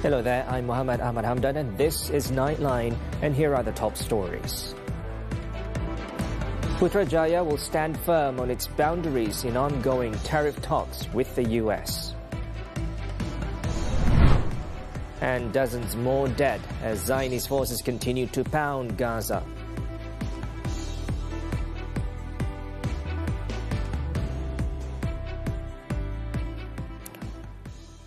Hello there, I'm Muhammed Hamdan and this is Nightline, and here are the top stories. Putrajaya will stand firm on its boundaries in ongoing tariff talks with the US. And dozens more dead as Zionist forces continue to pound Gaza.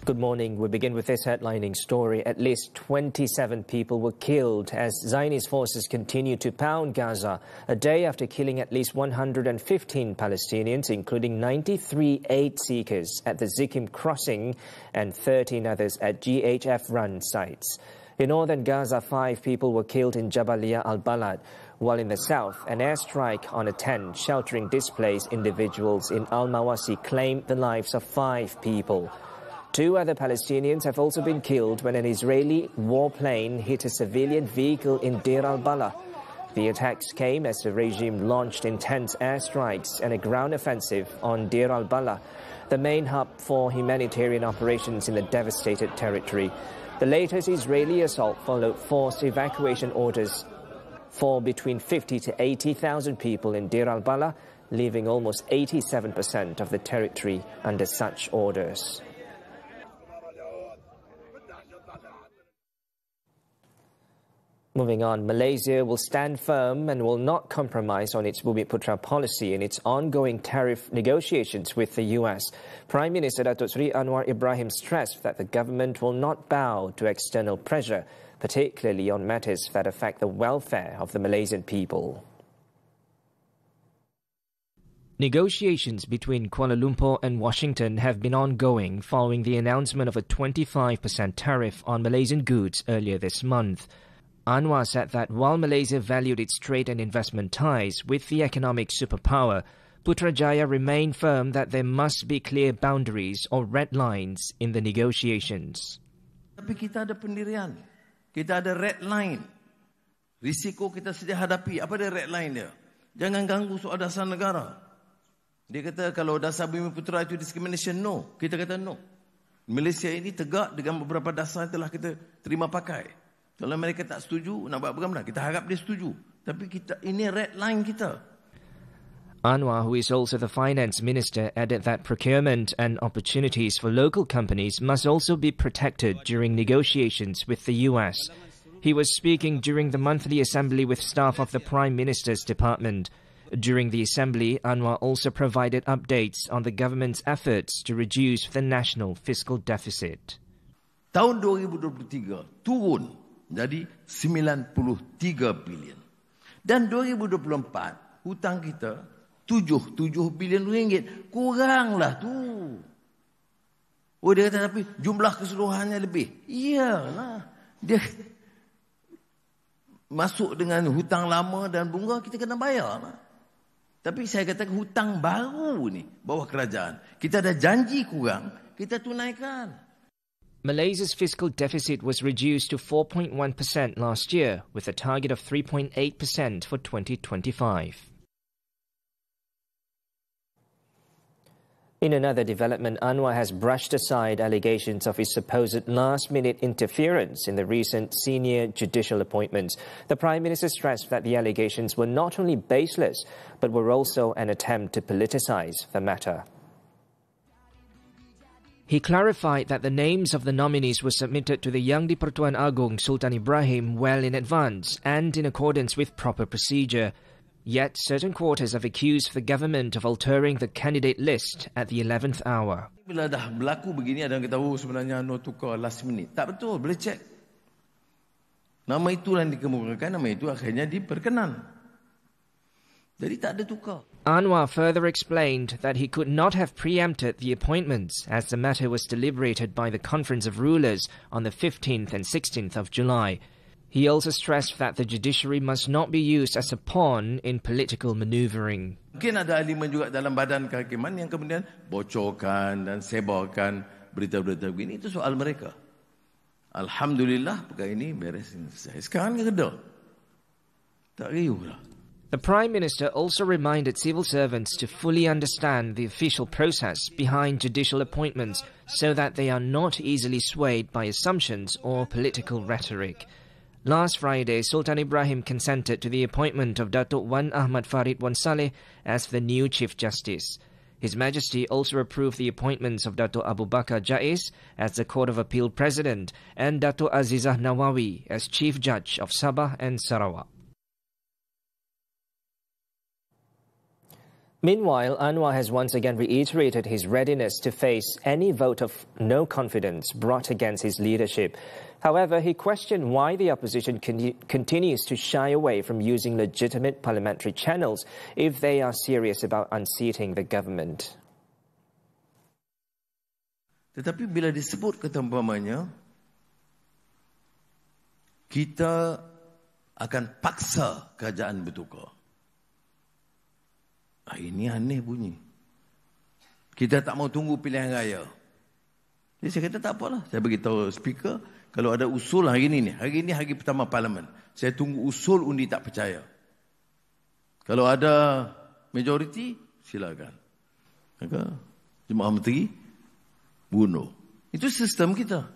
Good morning. We begin with this headlining story. At least 27 people were killed as Zionist forces continue to pound Gaza a day after killing at least 115 Palestinians, including 93 aid seekers at the Zikim crossing and 13 others at GHF-run sites. In northern Gaza, 5 people were killed in Jabalia al-Balad, while in the south, an airstrike on a tent sheltering displaced individuals in Al-Mawasi claimed the lives of 5 people. 2 other Palestinians have also been killed when an Israeli warplane hit a civilian vehicle in Deir al-Balah. The attacks came as the regime launched intense airstrikes and a ground offensive on Deir al-Balah, the main hub for humanitarian operations in the devastated territory. The latest Israeli assault followed forced evacuation orders for between 50 to 80,000 people in Deir al-Balah, leaving almost 87% of the territory under such orders. Moving on, Malaysia will stand firm and will not compromise on its Bumiputera policy in its ongoing tariff negotiations with the US. Prime Minister Datuk Seri Anwar Ibrahim stressed that the government will not bow to external pressure, particularly on matters that affect the welfare of the Malaysian people. Negotiations between Kuala Lumpur and Washington have been ongoing following the announcement of a 25% tariff on Malaysian goods earlier this month. Anwar said that while Malaysia valued its trade and investment ties with the economic superpower, Putrajaya remained firm that there must be clear boundaries or red lines in the negotiations. Tapi kita ada pendirian, kita ada red line. Risiko kita sedia hadapi. Apa dia red line dia? Jangan ganggu soal dasar negara. Dia kata kalau dasar Bumiputera itu discrimination, no. Kita kata no. Malaysia ini tegak dengan beberapa dasar yang telah kita terima pakai. Kalau mereka tak setuju, nak buat bagaimana? Kita harap dia setuju. Tapi kita ini red line kita. Anwar, who is also the finance minister, added that procurement and opportunities for local companies must also be protected during negotiations with the US. He was speaking during the monthly assembly with staff of the Prime Minister's department. During the assembly, Anwar also provided updates on the government's efforts to reduce the national fiscal deficit. Tahun 2023 turun jadi 93 bilion. Dan 2024 hutang kita 7 bilion ringgit. Kuranglah tu. Oh, dia kata tapi jumlah keseluruhannya lebih. Iyalah. Dia masuk dengan hutang lama dan bunga kita kena bayar lah. Tapi saya katakan hutang baru ni bawah kerajaan. Kita ada janji kurang, kita tunaikan. Malaysia's fiscal deficit was reduced to 4.1% last year, with a target of 3.8% for 2025. In another development, Anwar has brushed aside allegations of his supposed last-minute interference in the recent senior judicial appointments. The Prime Minister stressed that the allegations were not only baseless, but were also an attempt to politicize the matter. He clarified that the names of the nominees were submitted to the Yang di-Pertuan Agong Sultan Ibrahim well in advance and in accordance with proper procedure. Yet certain quarters have accused the government of altering the candidate list at the 11th hour. Bila dah berlaku begini, ada yang kata, oh sebenarnya no tukar last minute. Tak betul, boleh cek. Nama itu yang dikemukakan, nama itu akhirnya diperkenan. Jadi tak ada tukar. Anwar further explained that he could not have preempted the appointments as the matter was deliberated by the Conference of Rulers on the 15th and 16th of July. He also stressed that the judiciary must not be used as a pawn in political maneuvering. Mungkin ada elemen juga dalam badan kehakiman yang kemudian bocorkan dan sebarkan berita-berita begini. Itu soal mereka. Alhamdulillah perkara ini beres selesai. Sekarang ni reda. Tak riuh lah. The Prime Minister also reminded civil servants to fully understand the official process behind judicial appointments so that they are not easily swayed by assumptions or political rhetoric. Last Friday, Sultan Ibrahim consented to the appointment of Datuk Wan Ahmad Farid Wan Saleh as the new Chief Justice. His Majesty also approved the appointments of Datuk Abu Bakar Jais as the Court of Appeal President and Datuk Azizah Nawawi as Chief Judge of Sabah and Sarawak. Meanwhile, Anwar has once again reiterated his readiness to face any vote of no confidence brought against his leadership. However, he questioned why the opposition continues to shy away from using legitimate parliamentary channels if they are serious about unseating the government. Tetapi bila disebut kata umpamanya, kita akan paksa kerajaan bertukar. Ini aneh bunyi. Kita tak mau tunggu pilihan raya. Jadi saya kata tak apalah. Saya beritahu speaker, kalau ada usul hari ini hari pertama parlimen. Saya tunggu usul undi tak percaya. Kalau ada majoriti, silakan. Maka Jemaah Menteri bunuh. Itu sistem kita.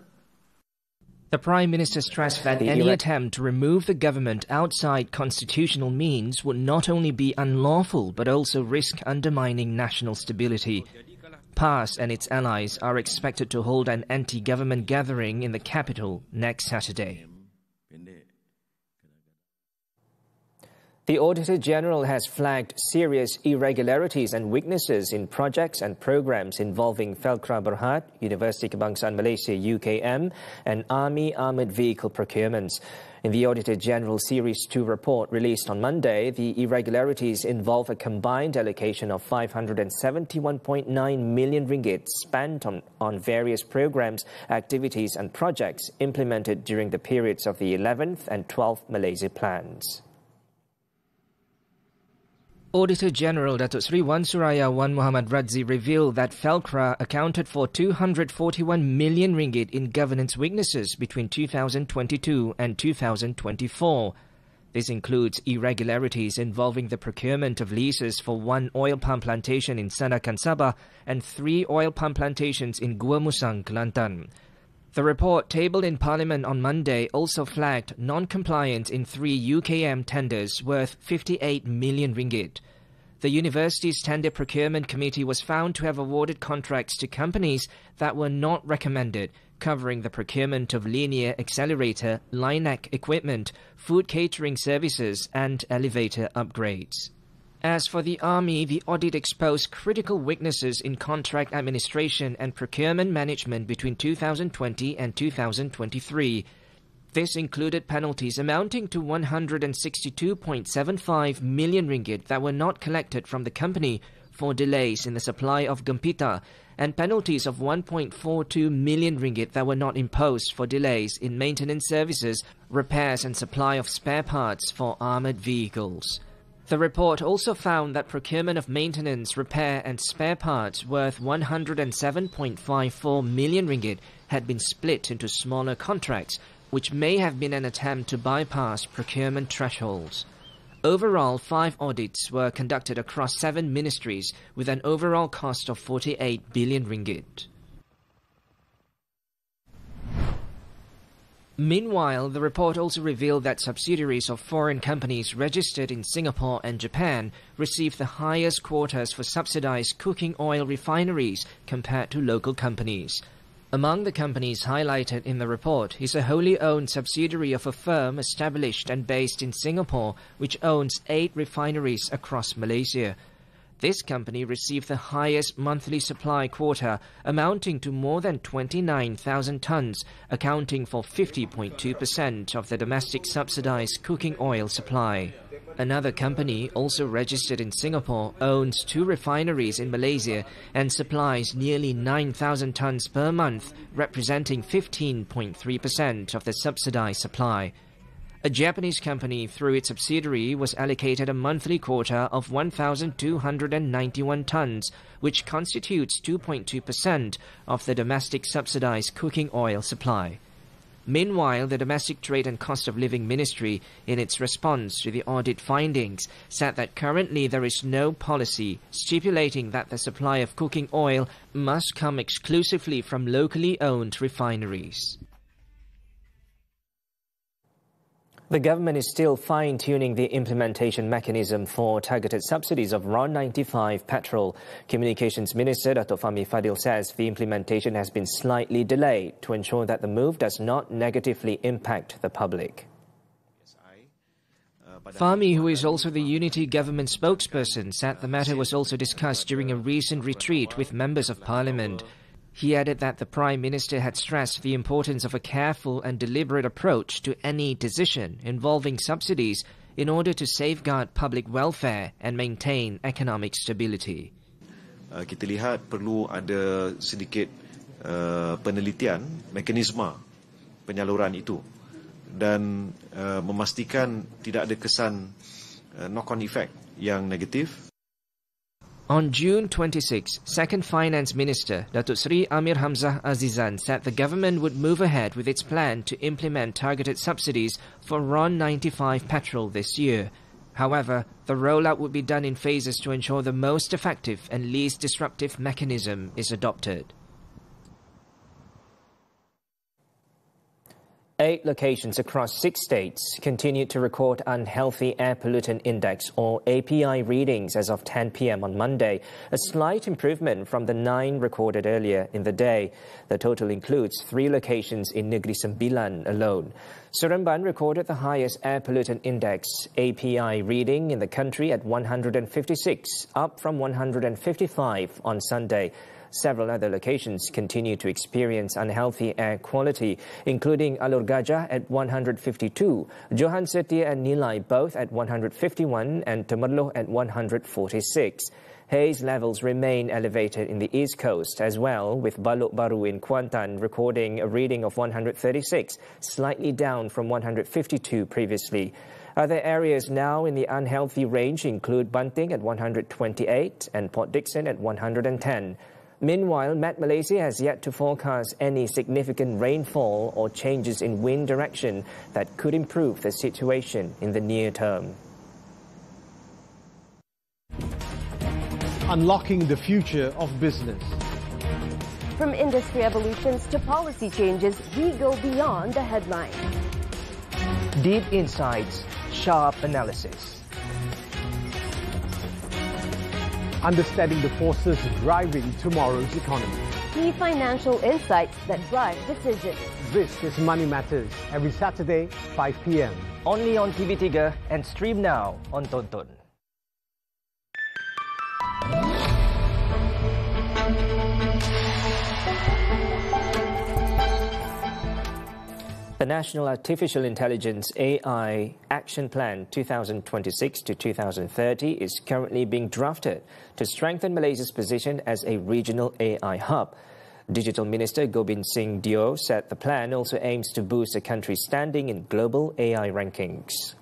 The Prime Minister stressed that any attempt to remove the government outside constitutional means would not only be unlawful but also risk undermining national stability. PAS and its allies are expected to hold an anti-government gathering in the capital next Saturday. The Auditor General has flagged serious irregularities and weaknesses in projects and programs involving Felkra Berhad, University Kebangsaan Malaysia UKM, and Army Armoured Vehicle procurements. In the Auditor General Series 2 report released on Monday, the irregularities involve a combined allocation of 571.9 million ringgit spent on various programs, activities and projects implemented during the periods of the 11th and 12th Malaysia plans. Auditor General Datuk Seri Wan Suraya Wan Muhammad Radzi revealed that Felkra accounted for 241 million ringgit in governance weaknesses between 2022 and 2024. This includes irregularities involving the procurement of leases for 1 oil palm plantation in Sandakan, Sabah and 3 oil palm plantations in Gua Musang, Kelantan. The report tabled in Parliament on Monday also flagged non-compliance in 3 UKM tenders worth 58 million ringgit. The university's tender procurement committee was found to have awarded contracts to companies that were not recommended, covering the procurement of linear accelerator, LINAC equipment, food catering services and elevator upgrades. As for the Army, the audit exposed critical weaknesses in contract administration and procurement management between 2020 and 2023. This included penalties amounting to 162.75 million ringgit that were not collected from the company for delays in the supply of Gempita, and penalties of 1.42 million ringgit that were not imposed for delays in maintenance services, repairs and supply of spare parts for armoured vehicles. The report also found that procurement of maintenance, repair and spare parts worth 107.54 million ringgit had been split into smaller contracts, which may have been an attempt to bypass procurement thresholds. Overall, 5 audits were conducted across 7 ministries with an overall cost of 48 billion ringgit. Meanwhile, the report also revealed that subsidiaries of foreign companies registered in Singapore and Japan received the highest quotas for subsidized cooking oil refineries compared to local companies. Among the companies highlighted in the report is a wholly owned subsidiary of a firm established and based in Singapore, which owns 8 refineries across Malaysia. This company received the highest monthly supply quota, amounting to more than 29,000 tons, accounting for 50.2% of the domestic subsidized cooking oil supply. Another company, also registered in Singapore, owns 2 refineries in Malaysia and supplies nearly 9,000 tons per month, representing 15.3% of the subsidized supply. A Japanese company, through its subsidiary, was allocated a monthly quota of 1,291 tons, which constitutes 2.2% of the domestic subsidized cooking oil supply. Meanwhile, the Domestic Trade and Cost of Living Ministry, in its response to the audit findings, said that currently there is no policy stipulating that the supply of cooking oil must come exclusively from locally owned refineries. The government is still fine-tuning the implementation mechanism for targeted subsidies of RON95 petrol. Communications Minister Dato' Fadil says the implementation has been slightly delayed to ensure that the move does not negatively impact the public. Fahmi, who is also the Unity Government spokesperson, said the matter was also discussed during a recent retreat with members of Parliament. He added that the Prime Minister had stressed the importance of a careful and deliberate approach to any decision involving subsidies in order to safeguard public welfare and maintain economic stability. Kita lihat perlu ada sedikit penelitian mekanisme penyaluran itu dan memastikan tidak ada kesan knock-on effect yang negatif. On June 26, Second Finance Minister Datuk Seri Amir Hamzah Azizan said the government would move ahead with its plan to implement targeted subsidies for RON95 petrol this year. However, the rollout would be done in phases to ensure the most effective and least disruptive mechanism is adopted. 8 locations across 6 states continued to record unhealthy air pollutant index or API readings as of 10 p.m. on Monday, a slight improvement from the 9 recorded earlier in the day. The total includes 3 locations in Negeri Sembilan alone. Seremban recorded the highest air pollutant index API reading in the country at 156, up from 155 on Sunday. Several other locations continue to experience unhealthy air quality, including Alur Gajah at 152, Johan Setia and Nilai both at 151 and Temerloh at 146. Haze levels remain elevated in the East Coast as well, with Balok Baru in Kuantan recording a reading of 136, slightly down from 152 previously. Other areas now in the unhealthy range include Banting at 128 and Port Dickson at 110. Meanwhile, Met Malaysia has yet to forecast any significant rainfall or changes in wind direction that could improve the situation in the near term. Unlocking the future of business. From industry evolutions to policy changes, we go beyond the headline. Deep insights, sharp analysis. Understanding the forces driving tomorrow's economy. Key financial insights that drive decisions. This is Money Matters, every Saturday, 5 p.m. Only on TV3 and stream now on Tonton. The National Artificial Intelligence AI Action Plan 2026 to 2030 is currently being drafted to strengthen Malaysia's position as a regional AI hub. Digital Minister Gobind Singh Dio said the plan also aims to boost the country's standing in global AI rankings.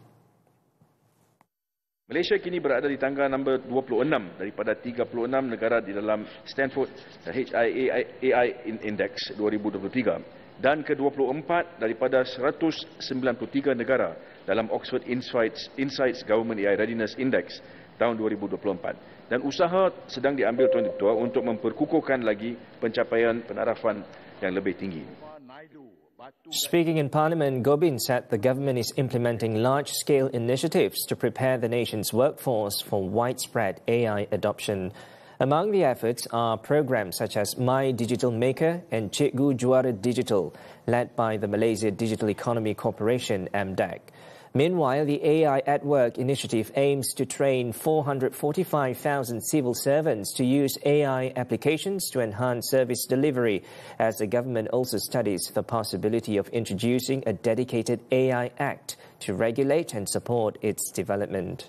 Malaysia kini berada di tangga nombor 26 daripada 36 negara di dalam Stanford HIAI Index 2023. Dan ke-24 daripada 193 negara dalam Oxford Insights Government AI Readiness Index tahun 2024. Dan usaha sedang diambil Tuan Ketua untuk memperkukuhkan lagi pencapaian penarafan yang lebih tinggi. Speaking in Parliament, Gobind said the government is implementing large-scale initiatives to prepare the nation's workforce for widespread AI adoption. Among the efforts are programs such as My Digital Maker and Cikgu Juara Digital, led by the Malaysia Digital Economy Corporation, MDEC. Meanwhile, the AI at Work initiative aims to train 445,000 civil servants to use AI applications to enhance service delivery, as the government also studies the possibility of introducing a dedicated AI Act to regulate and support its development.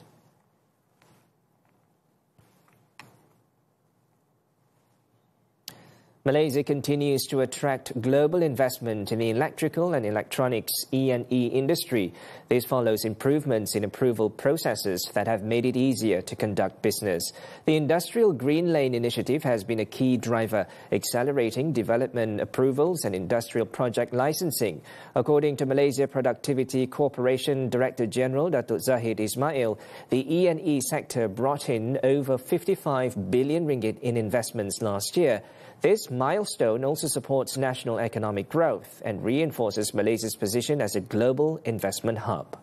Malaysia continues to attract global investment in the electrical and electronics E&E industry. This follows improvements in approval processes that have made it easier to conduct business. The Industrial Green Lane initiative has been a key driver, accelerating development approvals and industrial project licensing. According to Malaysia Productivity Corporation Director General Datuk Zahid Ismail, the E&E sector brought in over 55 billion ringgit in investments last year. This milestone also supports national economic growth and reinforces Malaysia's position as a global investment hub.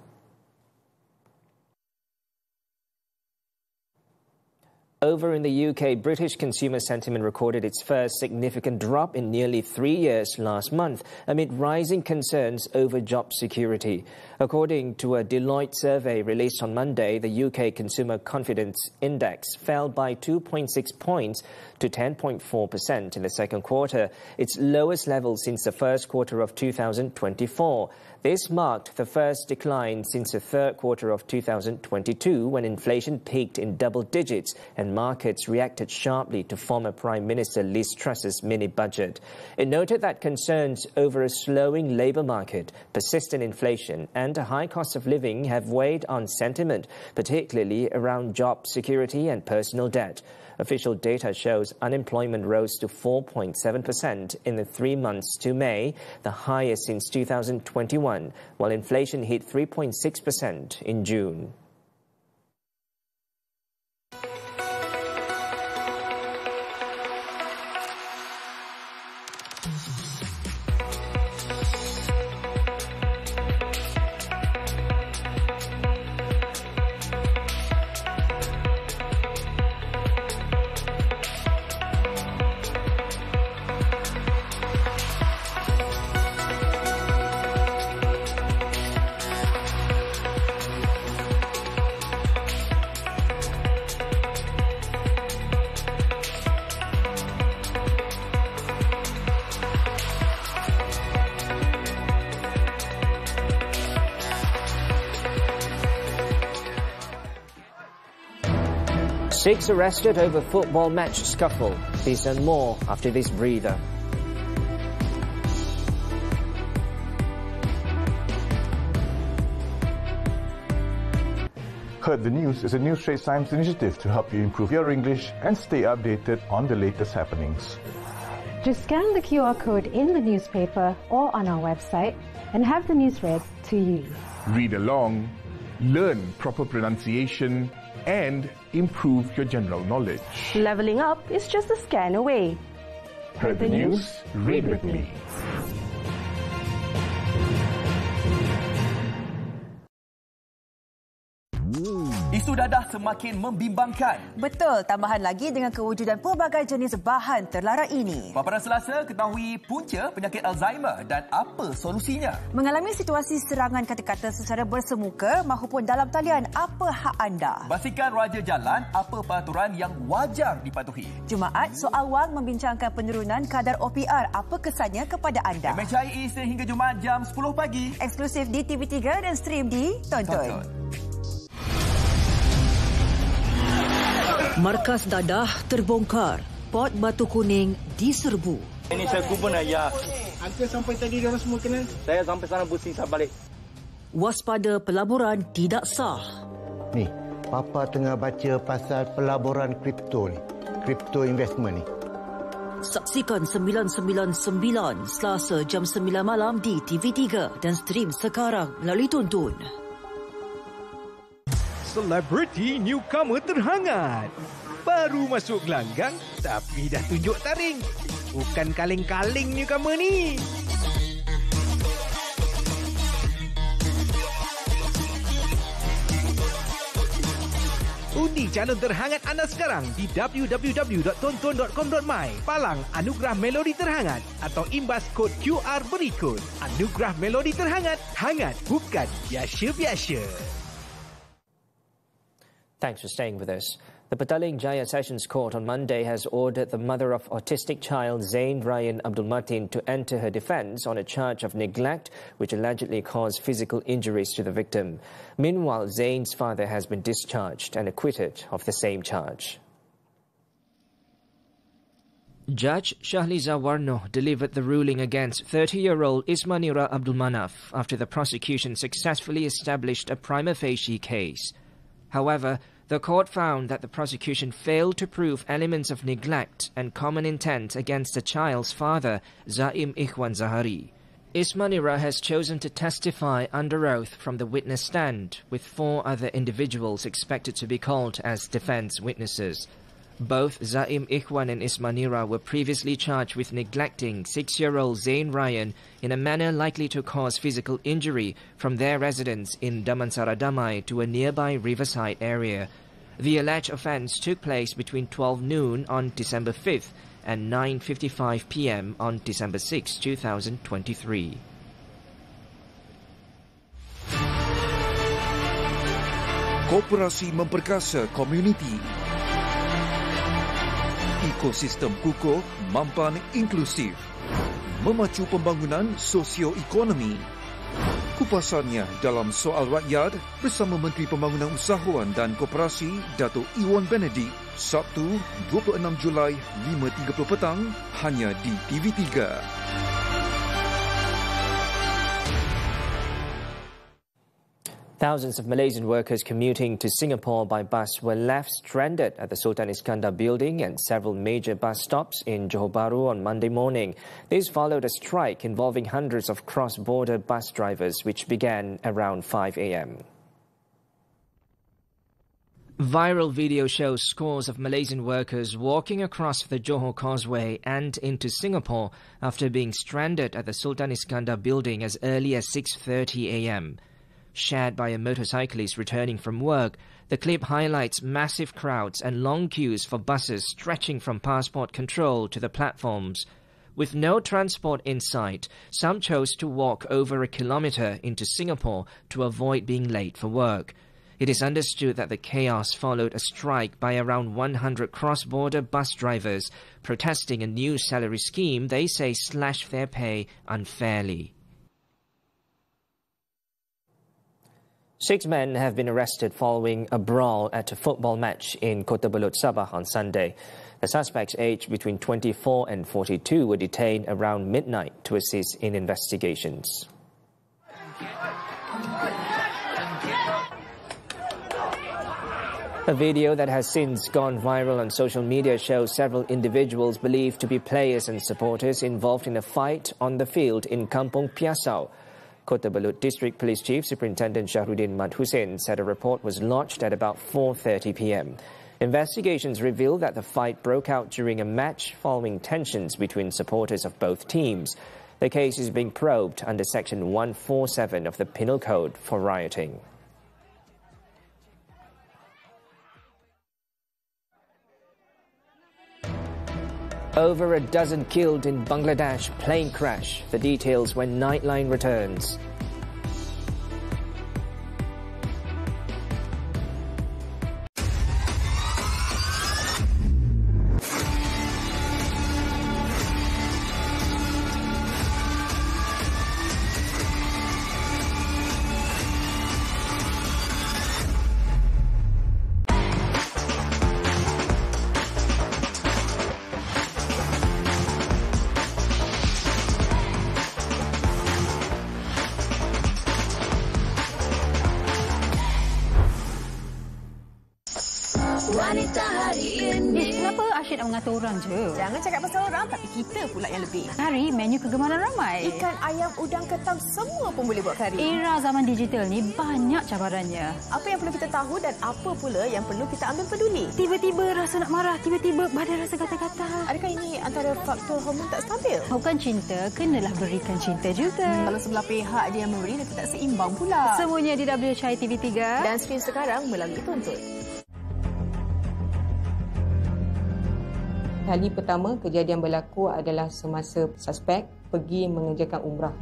Over in the UK, British consumer sentiment recorded its first significant drop in nearly 3 years last month amid rising concerns over job security. According to a Deloitte survey released on Monday, the UK Consumer Confidence Index fell by 2.6 points to 10.4% in the second quarter, its lowest level since the first quarter of 2024. This marked the first decline since the third quarter of 2022, when inflation peaked in double digits and markets reacted sharply to former Prime Minister Liz Truss's mini-budget. It noted that concerns over a slowing labour market, persistent inflation and a high cost of living have weighed on sentiment, particularly around job security and personal debt. Official data shows unemployment rose to 4.7% in the 3 months to May, the highest since 2021, while inflation hit 3.6% in June. Six arrested over football match scuffle. This and more after this breather. Heard the News is a New Straits Times initiative to help you improve your English and stay updated on the latest happenings. Just scan the QR code in the newspaper or on our website and have the news read to you. Read along, learn proper pronunciation, and improve your general knowledge. Leveling up is just a scan away. Heard the news? Read with me. Isu dadah semakin membimbangkan. Betul, tambahan lagi dengan kewujudan pelbagai jenis bahan terlarang ini. Pada Selasa, ketahui punca penyakit Alzheimer dan apa solusinya. Mengalami situasi serangan kata-kata secara bersemuka mahupun dalam talian, apa hak anda? Basikal raja jalan, apa peraturan yang wajar dipatuhi. Jumaat, soal wang membincangkan penurunan kadar OPR, apa kesannya kepada anda? MHIE sehingga Jumaat jam 10 pagi. Eksklusif di TV3 dan stream di Tonton. Markas dadah terbongkar. Pot batu kuning diserbu. Ini saya kubur ayah. Uncle sampai tadi diorang semua kenal? Saya sampai sana pusing saya balik. Waspada pelaburan tidak sah. Ni, Papa tengah baca pasal pelaburan kripto ni. Kripto investment ni. Saksikan 999 Selasa jam 9 malam di TV3 dan stream sekarang melalui Tonton. Selebriti newcomer terhangat. Baru masuk gelanggang tapi dah tunjuk taring. Bukan kaleng-kaleng newcomer ni. Undi calon terhangat anda sekarang di www.tonton.com.my. Palang Anugerah Melodi Terhangat atau imbas kod QR berikut. Anugerah Melodi Terhangat, hangat bukan biasa-biasa. Thanks for staying with us. The Petaling Jaya Sessions Court on Monday has ordered the mother of autistic child Zain Ryan Abdul Matin to enter her defence on a charge of neglect, which allegedly caused physical injuries to the victim. Meanwhile, Zain's father has been discharged and acquitted of the same charge. Judge Shahliza Warno delivered the ruling against 30-year-old Ismanira Abdul Manaf after the prosecution successfully established a prima facie case. However, the court found that the prosecution failed to prove elements of neglect and common intent against the child's father, Zaim Ikhwan Zahari. Ismanira has chosen to testify under oath from the witness stand, with 4 other individuals expected to be called as defense witnesses. Both Zaim Ikhwan and Ismanira were previously charged with neglecting 6-year-old Zain Ryan in a manner likely to cause physical injury from their residence in Damansara Damai to a nearby riverside area. The alleged offence took place between 12 noon on December 5th and 9:55 p.m. on December 6, 2023. Koperasi memperkasa komuniti. Ekosistem kukuh, mampan, inklusif. Memacu pembangunan sosioekonomi. Kupasannya dalam Soal Rakyat bersama Menteri Pembangunan Usahawan dan Koperasi Datuk Iwan Benedict, Sabtu 26 Julai 5.30 petang hanya di TV3. Thousands of Malaysian workers commuting to Singapore by bus were left stranded at the Sultan Iskandar building and several major bus stops in Johor Bahru on Monday morning. This followed a strike involving hundreds of cross-border bus drivers, which began around 5 a.m. Viral video shows scores of Malaysian workers walking across the Johor Causeway and into Singapore after being stranded at the Sultan Iskandar building as early as 6:30 a.m. Shared by a motorcyclist returning from work, the clip highlights massive crowds and long queues for buses stretching from passport control to the platforms. With no transport in sight, some chose to walk over a kilometre into Singapore to avoid being late for work. It is understood that the chaos followed a strike by around 100 cross-border bus drivers protesting a new salary scheme they say slashed their pay unfairly. 6 men have been arrested following a brawl at a football match in Kota Belud, Sabah on Sunday. The suspects, aged between 24 and 42, were detained around midnight to assist in investigations. A video that has since gone viral on social media shows several individuals believed to be players and supporters involved in a fight on the field in Kampung Piasau. Kota Belud District Police Chief Superintendent Shahruddin Mat Hussein said a report was lodged at about 4:30 p.m. Investigations revealed that the fight broke out during a match following tensions between supporters of both teams. The case is being probed under Section 147 of the Penal Code for rioting. Over a dozen killed in Bangladesh plane crash. The details when Nightline returns. Wanita hari ini. Kenapa Asyik nak mengata orang je? Jangan cakap pasal orang, tapi kita pula yang lebih. Kari, menu kegemaran ramai. Ikan, ayam, udang, ketam, semua pun boleh buat kari. Era zaman digital ni banyak cabarannya. Apa yang perlu kita tahu dan apa pula yang perlu kita ambil peduli? Tiba-tiba rasa nak marah, tiba-tiba badan rasa gatal-gatal. Adakah ini antara faktor hormon tak stabil? Bukan cinta, kenalah berikan cinta juga. Kalau sebelah pihak dia yang memberi, nanti tak seimbang pula. Semuanya di WCI TV3. Dan stream sekarang melalui Tuntut. Kali pertama kejadian berlaku adalah semasa suspek pergi mengerjakan umrah.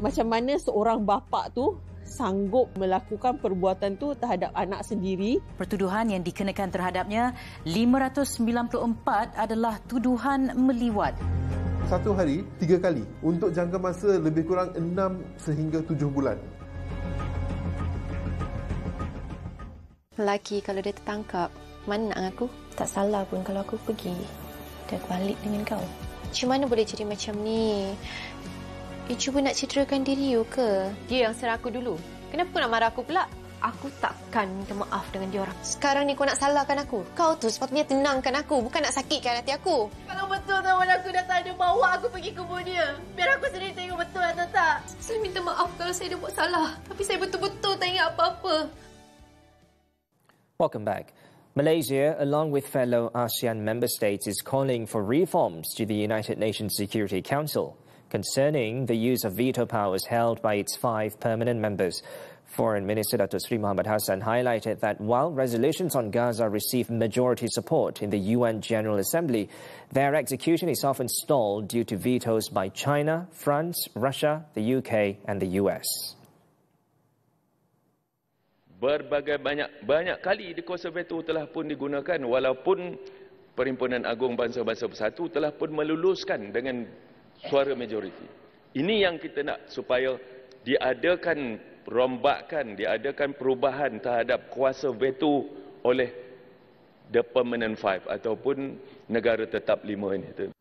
Macam mana seorang bapa tu sanggup melakukan perbuatan tu terhadap anak sendiri? Pertuduhan yang dikenakan terhadapnya 594 adalah tuduhan meliwat. Satu hari 3 kali untuk jangka masa lebih kurang 6 sehingga 7 bulan. Lelaki kalau dia tertangkap, mana nak ngaku? Tak salah pun kalau aku pergi. terbalik dengan kau. Macam mana boleh jadi macam ni? You cuba nak cederakan diri you ke? Dia yang serang aku dulu. Kenapa kau nak marah aku pula? Aku takkan minta maaf dengan dia orang. Sekarang ni kau nak salahkan aku. Kau tu sepatutnya tenangkan aku, bukan nak sakitkan hati aku. Kalau betul kawan aku datang dia bawa aku pergi kubur dia. Biar aku sendiri tengok betul atau tak. Saya minta maaf kalau saya ada buat salah. Tapi saya betul-betul tak ingat apa-apa. Welcome back. Malaysia, along with fellow ASEAN member states, is calling for reforms to the United Nations Security Council concerning the use of veto powers held by its 5 permanent members. Foreign Minister Datuk Seri Muhammad Hassan highlighted that while resolutions on Gaza receive majority support in the UN General Assembly, their execution is often stalled due to vetoes by China, France, Russia, the UK and the US. Berbagai banyak kali di kuasa veto telah pun digunakan walaupun Perhimpunan Agung Bangsa-Bangsa Bersatu telah pun meluluskan dengan suara majoriti. Ini yang kita nak, supaya diadakan rombakan, diadakan perubahan terhadap kuasa veto oleh the Permanent Five ataupun negara tetap 5 ini.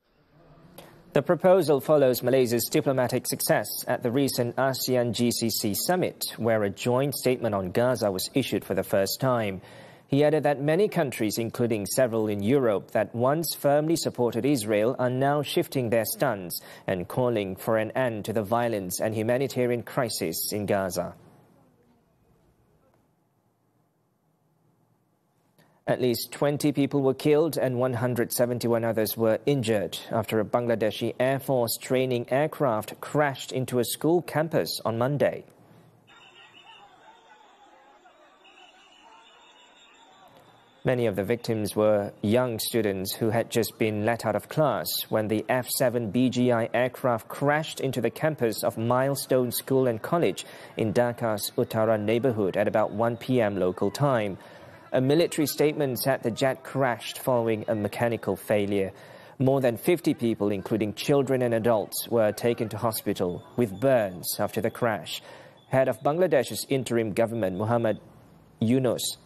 The proposal follows Malaysia's diplomatic success at the recent ASEAN GCC summit, where a joint statement on Gaza was issued for the first time. He added that many countries, including several in Europe that once firmly supported Israel, are now shifting their stance and calling for an end to the violence and humanitarian crisis in Gaza. At least 20 people were killed and 171 others were injured after a Bangladeshi Air Force training aircraft crashed into a school campus on Monday. Many of the victims were young students who had just been let out of class when the F-7 BGI aircraft crashed into the campus of Milestone School and College in Dhaka's Uttara neighborhood at about 1 p.m. local time. A military statement said the jet crashed following a mechanical failure. More than 50 people, including children and adults, were taken to hospital with burns after the crash. Head of Bangladesh's interim government, Muhammed,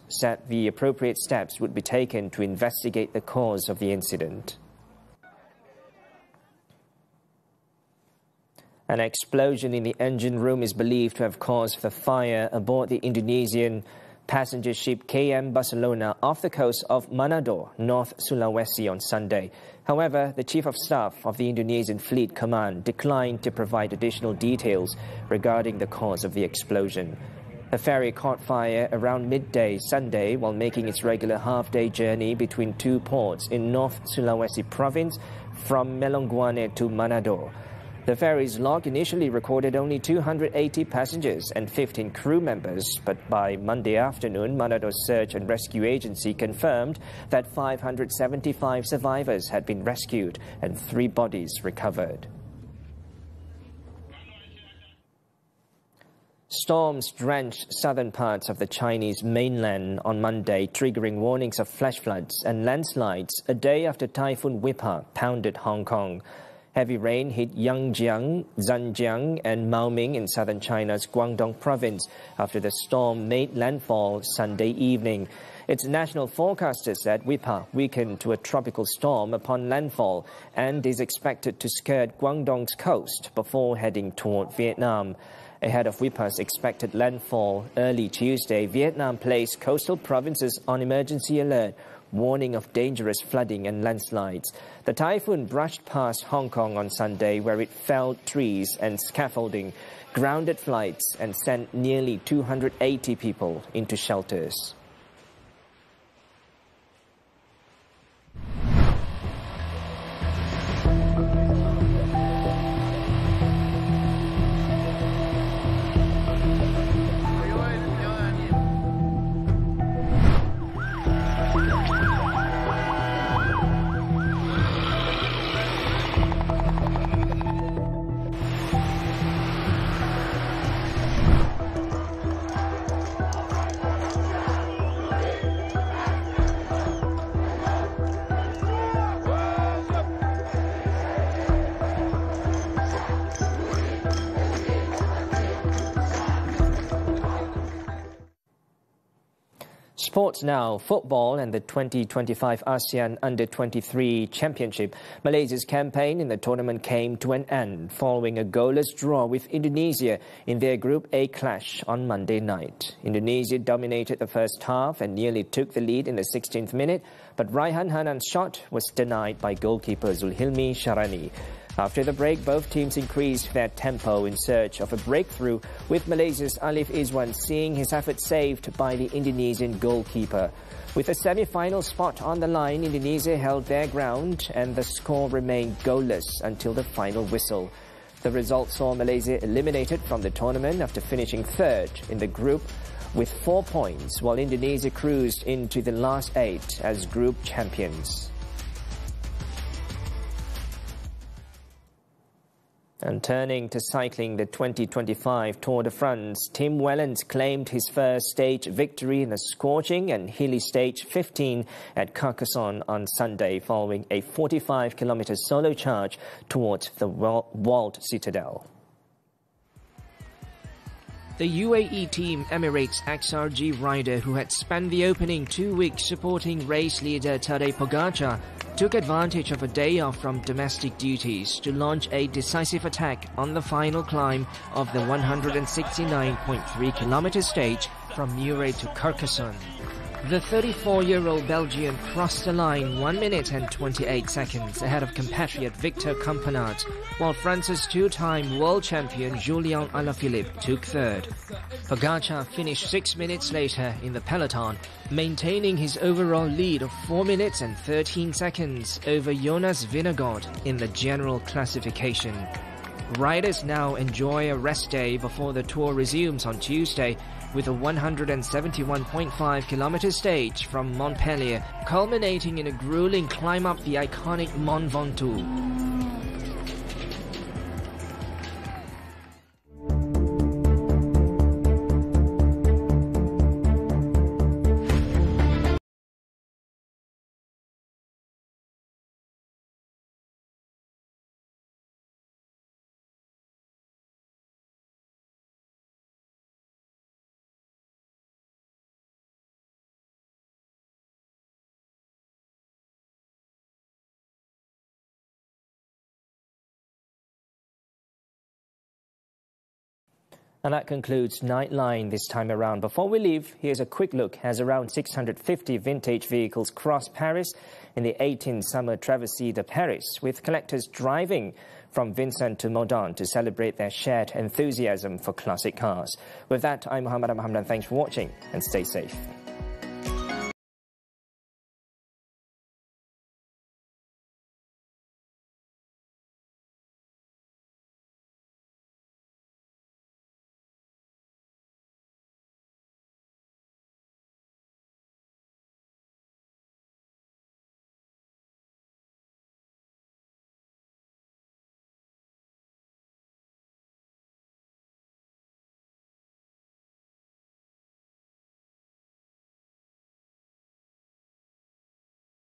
said the appropriate steps would be taken to investigate the cause of the incident. An explosion in the engine room is believed to have caused the fire aboard the Indonesian passenger ship KM Barcelona off the coast of Manado, North Sulawesi on Sunday. However, the Chief of Staff of the Indonesian Fleet Command declined to provide additional details regarding the cause of the explosion. The ferry caught fire around midday Sunday while making its regular half-day journey between 2 ports in North Sulawesi province from Melonguane to Manado. The ferry's log initially recorded only 280 passengers and 15 crew members, but by Monday afternoon, Manado's Search and Rescue Agency confirmed that 575 survivors had been rescued and 3 bodies recovered. Storms drenched southern parts of the Chinese mainland on Monday, triggering warnings of flash floods and landslides a day after Typhoon Whippa pounded Hong Kong. Heavy rain hit Yangjiang, Zhanjiang and Maoming in southern China's Guangdong province after the storm made landfall Sunday evening. Its national forecaster said Whippa weakened to a tropical storm upon landfall and is expected to skirt Guangdong's coast before heading toward Vietnam. Ahead of Whippa's expected landfall early Tuesday, Vietnam placed coastal provinces on emergency alert, warning of dangerous flooding and landslides. The typhoon brushed past Hong Kong on Sunday, where it felled trees and scaffolding, grounded flights and sent nearly 280 people into shelters. Sports now, football and the 2025 ASEAN Under-23 Championship. Malaysia's campaign in the tournament came to an end following a goalless draw with Indonesia in their Group A clash on Monday night. Indonesia dominated the first half and nearly took the lead in the 16th minute, but Raihan Hanan's shot was denied by goalkeeper Zulhilmi Sharani. After the break, both teams increased their tempo in search of a breakthrough, with Malaysia's Alif Izwan seeing his effort saved by the Indonesian goalkeeper. With a semi-final spot on the line, Indonesia held their ground and the score remained goalless until the final whistle. The result saw Malaysia eliminated from the tournament after finishing third in the group with 4 points, while Indonesia cruised into the last 8 as group champions. And turning to cycling, the 2025 Tour de France, Tim Wellens claimed his first stage victory in the scorching and hilly stage 15 at Carcassonne on Sunday, following a 45-kilometer solo charge towards the walled citadel. The UAE team Emirates XRG rider, who had spent the opening 2 weeks supporting race leader Tadej Pogacar, took advantage of a day off from domestic duties to launch a decisive attack on the final climb of the 169.3-kilometer stage from Murray to Carcassonne. The 34-year-old Belgian crossed the line 1 minute and 28 seconds ahead of compatriot Victor Campenaerts, while France's two-time world champion Julien Alaphilippe took third. Pogacar finished 6 minutes later in the peloton, maintaining his overall lead of 4 minutes and 13 seconds over Jonas Vingegaard in the general classification. Riders now enjoy a rest day before the tour resumes on Tuesday, with a 171.5-kilometer stage from Montpellier, culminating in a grueling climb up the iconic Mont Ventoux. And that concludes Nightline this time around. Before we leave, here's a quick look as around 650 vintage vehicles cross Paris in the 18th Summer Traversée de Paris, with collectors driving from Vincent to Modane to celebrate their shared enthusiasm for classic cars. With that, I'm Muhammed. Hamdan. Thanks for watching and stay safe.